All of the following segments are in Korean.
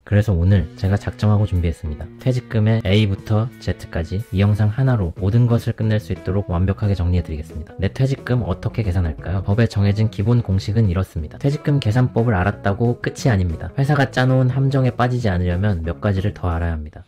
그래서 오늘 제가 작정하고 준비했습니다. 퇴직금의 A부터 Z까지 이 영상 하나로 모든 것을 끝낼 수 있도록 완벽하게 정리해드리겠습니다. 내 퇴직금 어떻게 계산할까요? 법에 정해진 기본 공식은 이렇습니다. 퇴직금 계산법을 알았다고 끝이 아닙니다. 회사가 짜놓은 함정에 빠지지 않으려면 몇 가지를 더 알아야 합니다.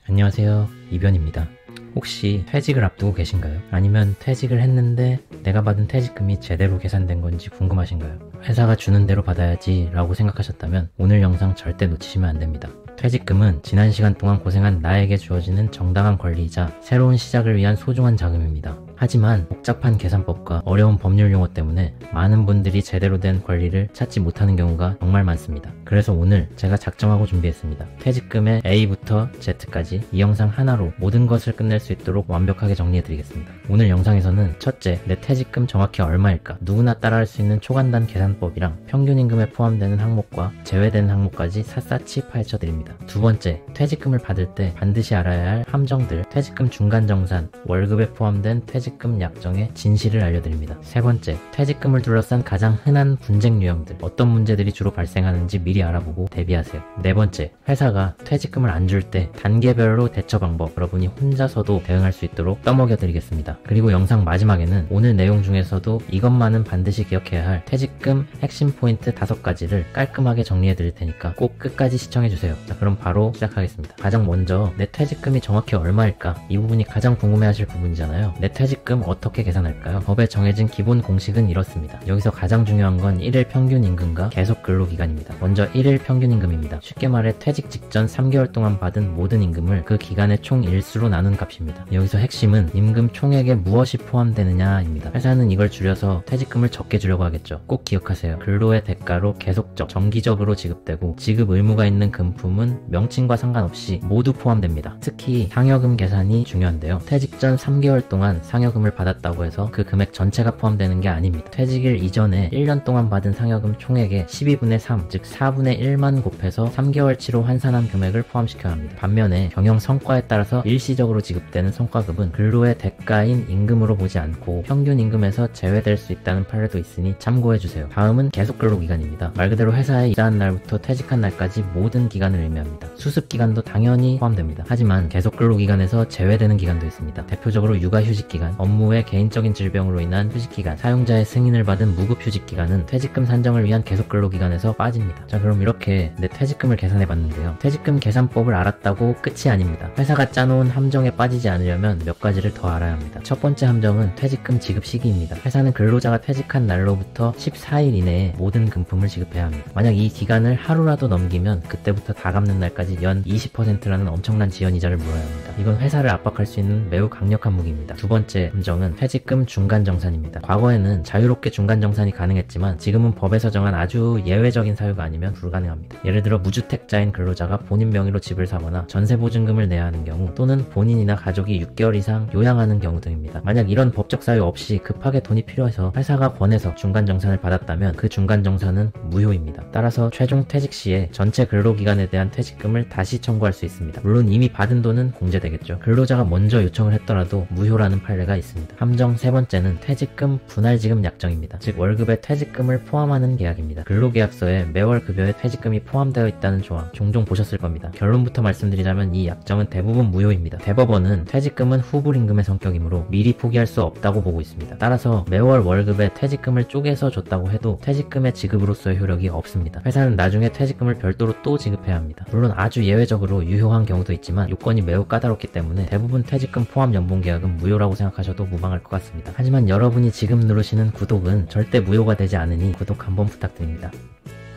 안녕하세요, 이변입니다. 혹시 퇴직을 앞두고 계신가요? 아니면 퇴직을 했는데 내가 받은 퇴직금이 제대로 계산된 건지 궁금하신가요? 회사가 주는 대로 받아야지 라고 생각하셨다면 오늘 영상 절대 놓치시면 안 됩니다. 퇴직금은 지난 시간 동안 고생한 나에게 주어지는 정당한 권리이자 새로운 시작을 위한 소중한 자금입니다. 하지만 복잡한 계산법과 어려운 법률 용어 때문에 많은 분들이 제대로 된 권리를 찾지 못하는 경우가 정말 많습니다. 그래서 오늘 제가 작정하고 준비했습니다. 퇴직금의 A부터 Z까지 이 영상 하나로 모든 것을 끝낼 수 있도록 완벽하게 정리해드리겠습니다. 오늘 영상에서는 첫째, 내 퇴직금 정확히 얼마일까? 누구나 따라할 수 있는 초간단 계산법이랑 평균임금에 포함되는 항목과 제외되는 항목까지 샅샅이 파헤쳐드립니다. 두 번째, 퇴직금을 받을 때 반드시 알아야 할 함정들, 퇴직금 중간정산, 월급에 포함된 퇴직금 약정의 진실을 알려드립니다. 세 번째, 퇴직금을 둘러싼 가장 흔한 분쟁 유형들, 어떤 문제들이 주로 발생하는지 미리 알아보고 대비하세요. 네 번째, 회사가 퇴직금을 안 줄 때 단계별로 대처 방법, 여러분이 혼자서도 대응할 수 있도록 떠먹여드리겠습니다. 그리고 영상 마지막에는 오늘 내용 중에서도 이것만은 반드시 기억해야 할 퇴직금 핵심 포인트 5가지를 깔끔하게 정리해드릴 테니까 꼭 끝까지 시청해주세요. 자, 그럼 바로 시작하겠습니다. 가장 먼저 내 퇴직금이 정확히 얼마일까? 이 부분이 가장 궁금해하실 부분이잖아요. 내 퇴직금 어떻게 계산할까요? 법에 정해진 기본 공식은 이렇습니다. 여기서 가장 중요한 건 1일 평균 임금과 계속 근로기간입니다. 먼저 1일 평균 임금입니다. 쉽게 말해 퇴직 직전 3개월 동안 받은 모든 임금을 그 기간의 총 일수로 나눈 값입니다. 여기서 핵심은 임금 총액에 무엇이 포함되느냐입니다. 회사는 이걸 줄여서 퇴직금을 적게 주려고 하겠죠. 꼭 기억하세요. 근로의 대가로 계속적, 정기적으로 지급되고 지급 의무가 있는 금품은 명칭과 상관없이 모두 포함됩니다. 특히 상여금 계산이 중요한데요. 퇴직 전 3개월 동안 상여금을 받았다고 해서 그 금액 전체가 포함되는 게 아닙니다. 퇴직일 이전에 1년 동안 받은 상여금 총액의 12분의 3, 즉 4분의 1만 곱해서 3개월치로 환산한 금액을 포함시켜야 합니다. 반면에 경영 성과에 따라서 일시적으로 지급되는 성과급은 근로의 대가인 임금으로 보지 않고 평균 임금에서 제외될 수 있다는 판례도 있으니 참고해주세요. 다음은 계속 근로기간입니다. 말 그대로 회사에 입사한 날부터 퇴직한 날까지 모든 기간을 의미합니다. 수습기간도 당연히 포함됩니다. 하지만 계속 근로기간에서 제외되는 기간도 있습니다. 대표적으로 육아휴직기간, 업무의 개인적인 질병으로 인한 휴직기간, 사용자의 승인을 받은 무급휴직기간은 퇴직금 산정을 위한 계속 근로기간에서 빠집니다. 자, 그럼 이렇게 내 퇴직금을 계산해봤는데요. 퇴직금 계산법을 알았다고 끝이 아닙니다. 회사가 짜놓은 함정에 빠지지 않으려면 몇 가지를 더 알아야 합니다. 첫 번째 함정은 퇴직금 지급 시기입니다. 회사는 근로자가 퇴직한 날로부터 14일 이내에 모든 금품을 지급해야 합니다. 만약 이 기간을 하루라도 넘기면 그때부터 다 갚는 날까지 연 20%라는 엄청난 지연이자를 물어야 합니다. 이건 회사를 압박할 수 있는 매우 강력한 무기입니다. 두 번째 함정은 퇴직금 중간정산입니다. 과거에는 자유롭게 중간정산이 가능했지만 지금은 법에서 정한 아주 예외적인 사유가 아니면 불가능합니다. 예를 들어 무주택자인 근로자가 본인 명의로 집을 사거나 전세보증금을 내야 하는 경우, 또는 본인이나 가족이 6개월 이상 요양하는 경우 등입니다. 만약 이런 법적 사유 없이 급하게 돈이 필요해서 회사가 권해서 중간정산을 받았다면 그 중간정산은 무효입니다. 따라서 최종 퇴직 시에 전체 근로기간에 대한 퇴직금을 다시 청구할 수 있습니다. 물론 이미 받은 돈은 공제되겠죠. 근로자가 먼저 요청을 했더라도 무효라는 판례가 있습니다. 함정 세 번째는 퇴직금 분할지급 약정입니다. 즉 월급에 퇴직금을 포함하는 계약입니다. 근로계약서에 매월 급여에 퇴직금이 포함되어 있다는 조항 종종 보셨을 겁니다. 결론부터 말씀드리자면 이 약정은 대부분 무효입니다. 대법원은 퇴직금은 후불임금의 성격이므로 미리 포기할 수 없다고 보고 있습니다. 따라서 매월 월급에 퇴직금을 쪼개서 줬다고 해도 퇴직금의 지급으로서의 효력이 없습니다. 회사는 나중에 퇴직금을 별도로 또 지급해야 합니다. 물론 아주 예외적으로 유효한 경우도 있지만 요건이 매우 까다롭기 때문에 대부분 퇴직금 포함 연봉계약은 무효라고 생각하셔도 무방할 것 같습니다. 하지만 여러분이 지금 누르시는 구독은 절대 무효가 되지 않으니 구독 한번 부탁드립니다.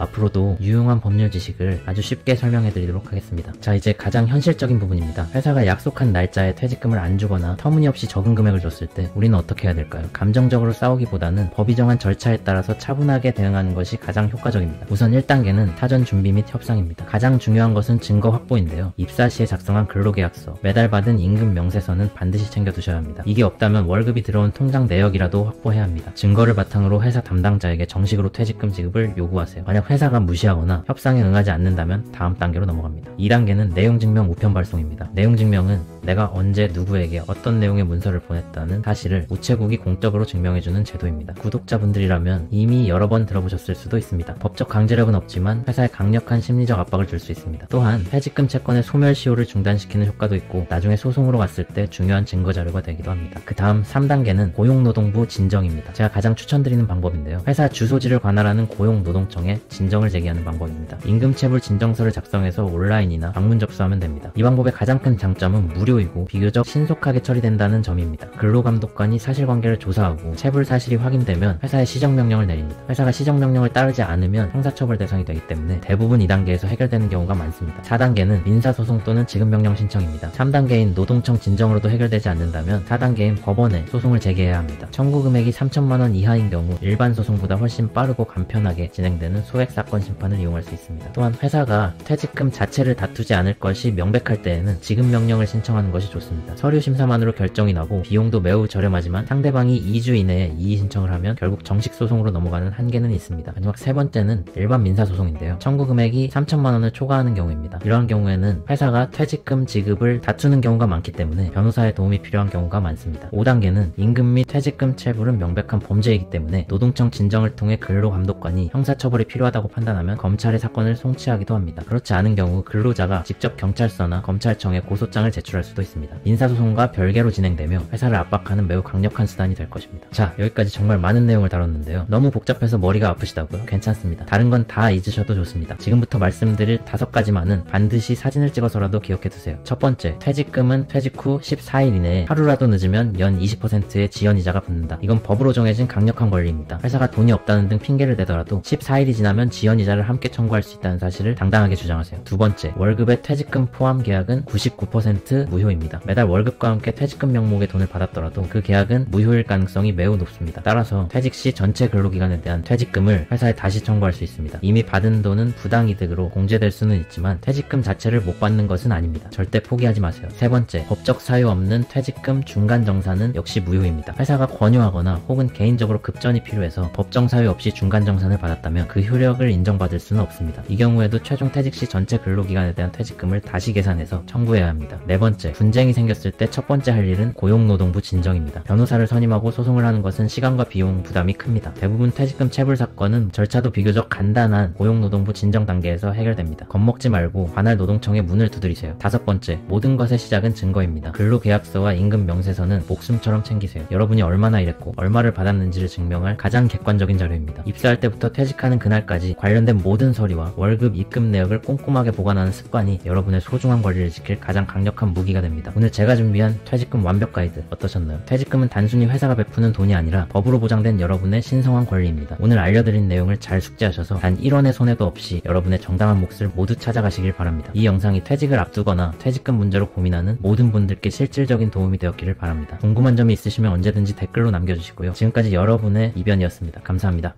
앞으로도 유용한 법률 지식을 아주 쉽게 설명해 드리도록 하겠습니다. 자, 이제 가장 현실적인 부분입니다. 회사가 약속한 날짜에 퇴직금을 안 주거나 터무니없이 적은 금액을 줬을 때 우리는 어떻게 해야 될까요? 감정적으로 싸우기보다는 법이 정한 절차에 따라서 차분하게 대응하는 것이 가장 효과적입니다. 우선 1단계는 사전 준비 및 협상입니다. 가장 중요한 것은 증거 확보인데요. 입사 시에 작성한 근로계약서, 매달 받은 임금 명세서는 반드시 챙겨두셔야 합니다. 이게 없다면 월급이 들어온 통장 내역이라도 확보해야 합니다. 증거를 바탕으로 회사 담당자에게 정식으로 퇴직금 지급을 요구하세요. 만약 회사가 무시하거나 협상에 응하지 않는다면 다음 단계로 넘어갑니다. 2단계는 내용증명 우편 발송입니다. 내용증명은 내가 언제 누구에게 어떤 내용의 문서를 보냈다는 사실을 우체국이 공적으로 증명해주는 제도입니다. 구독자분들이라면 이미 여러 번 들어보셨을 수도 있습니다. 법적 강제력은 없지만 회사에 강력한 심리적 압박을 줄 수 있습니다. 또한 퇴직금 채권의 소멸시효를 중단시키는 효과도 있고 나중에 소송으로 갔을 때 중요한 증거 자료가 되기도 합니다. 그 다음 3단계는 고용노동부 진정입니다. 제가 가장 추천드리는 방법인데요. 회사 주소지를 관할하는 고용노동청에 진정을 제기하는 방법입니다. 임금체불 진정서를 작성해서 온라인이나 방문 접수하면 됩니다. 이 방법의 가장 큰 장점은 무료이고 비교적 신속하게 처리된다는 점입니다. 근로감독관이 사실관계를 조사하고 체불 사실이 확인되면 회사에 시정명령을 내립니다. 회사가 시정명령을 따르지 않으면 형사처벌 대상이 되기 때문에 대부분 2단계에서 해결되는 경우가 많습니다. 4단계는 민사소송 또는 지급명령 신청입니다. 3단계인 노동청 진정으로도 해결되지 않는다면 4단계인 법원에 소송을 제기해야 합니다. 청구 금액이 3천만원 이하인 경우 일반 소송보다 훨씬 빠르고 간편하게 진행되는 소액 사건 심판을 이용할 수 있습니다. 또한 회사가 퇴직금 자체를 다투지 않을 것이 명백할 때에는 지급명령을 신청하는 것이 좋습니다. 서류 심사만으로 결정이 나고 비용도 매우 저렴하지만 상대방이 2주 이내에 이의 신청을 하면 결국 정식 소송으로 넘어가는 한계는 있습니다. 마지막 세 번째는 일반 민사소송인데요. 청구 금액이 3천만원을 초과하는 경우입니다. 이러한 경우에는 회사가 퇴직금 지급을 다투는 경우가 많기 때문에 변호사의 도움이 필요한 경우가 많습니다. 5단계는 임금 및 퇴직금 체불은 명백한 범죄이기 때문에 노동청 진정을 통해 근로감독관이 형사처벌이 필요하다고 판단하면 검찰에 사건을 송치하기도 합니다. 그렇지 않은 경우 근로자가 직접 경찰서나 검찰청에 고소장을 제출할 수도 있습니다. 민사소송과 별개로 진행되며 회사를 압박하는 매우 강력한 수단이 될 것입니다. 자, 여기까지 정말 많은 내용을 다뤘는데요. 너무 복잡해서 머리가 아프시다고요? 괜찮습니다. 다른 건 다 잊으셔도 좋습니다. 지금부터 말씀드릴 5가지만은 반드시 사진을 찍어서라도 기억해두세요. 첫 번째, 퇴직금은 퇴직 후 14일 이내에 하루라도 늦으면 연 20%의 지연이자가 붙는다. 이건 법으로 정해진 강력한 권리입니다. 회사가 돈이 없다는 등 핑계를 대더라도 14일이 지나면 지연이자를 함께 청구할 수 있다는 사실을 당당하게 주장하세요. 두 번째, 월급의 퇴직금 포함 계약은 99% 무효입니다. 매달 월급과 함께 퇴직금 명목의 돈을 받았더라도 그 계약은 무효일 가능성이 매우 높습니다. 따라서 퇴직 시 전체 근로기간에 대한 퇴직금을 회사에 다시 청구할 수 있습니다. 이미 받은 돈은 부당이득으로 공제될 수는 있지만 퇴직금 자체를 못 받는 것은 아닙니다. 절대 포기하지 마세요. 세 번째, 법적 사유 없는 퇴직금 중간정산은 역시 무효입니다. 회사가 권유하거나 혹은 개인적으로 급전이 필요해서 법정 사유 없이 중간정산을 받았다면 그 효력을 인정받을 수는 없습니다. 이 경우에도 최종 퇴직 시 전체 근로기간에 대한 퇴직금을 다시 계산해서 청구해야 합니다. 네 번째, 분쟁이 생겼을 때 첫 번째 할 일은 고용노동부 진정입니다. 변호사를 선임하고 소송을 하는 것은 시간과 비용 부담이 큽니다. 대부분 퇴직금 체불 사건은 절차도 비교적 간단한 고용노동부 진정 단계에서 해결됩니다. 겁먹지 말고 관할 노동청에 문을 두드리세요. 다섯 번째, 모든 것의 시작은 증거입니다. 근로계약서와 임금 명세서는 목숨처럼 챙기세요. 여러분이 얼마나 일했고 얼마를 받았는지를 증명할 가장 객관적인 자료입니다. 입사할 때부터 퇴직하는 그날까지 관련된 모든 서류와 월급, 입금 내역을 꼼꼼하게 보관하는 습관이 여러분의 소중한 권리를 지킬 가장 강력한 무기가 됩니다. 오늘 제가 준비한 퇴직금 완벽 가이드 어떠셨나요? 퇴직금은 단순히 회사가 베푸는 돈이 아니라 법으로 보장된 여러분의 신성한 권리입니다. 오늘 알려드린 내용을 잘 숙지하셔서 단 1원의 손해도 없이 여러분의 정당한 몫을 모두 찾아가시길 바랍니다. 이 영상이 퇴직을 앞두거나 퇴직금 문제로 고민하는 모든 분들께 실질적인 도움이 되었기를 바랍니다. 궁금한 점이 있으시면 언제든지 댓글로 남겨주시고요. 지금까지 여러분의 이변이었습니다. 감사합니다.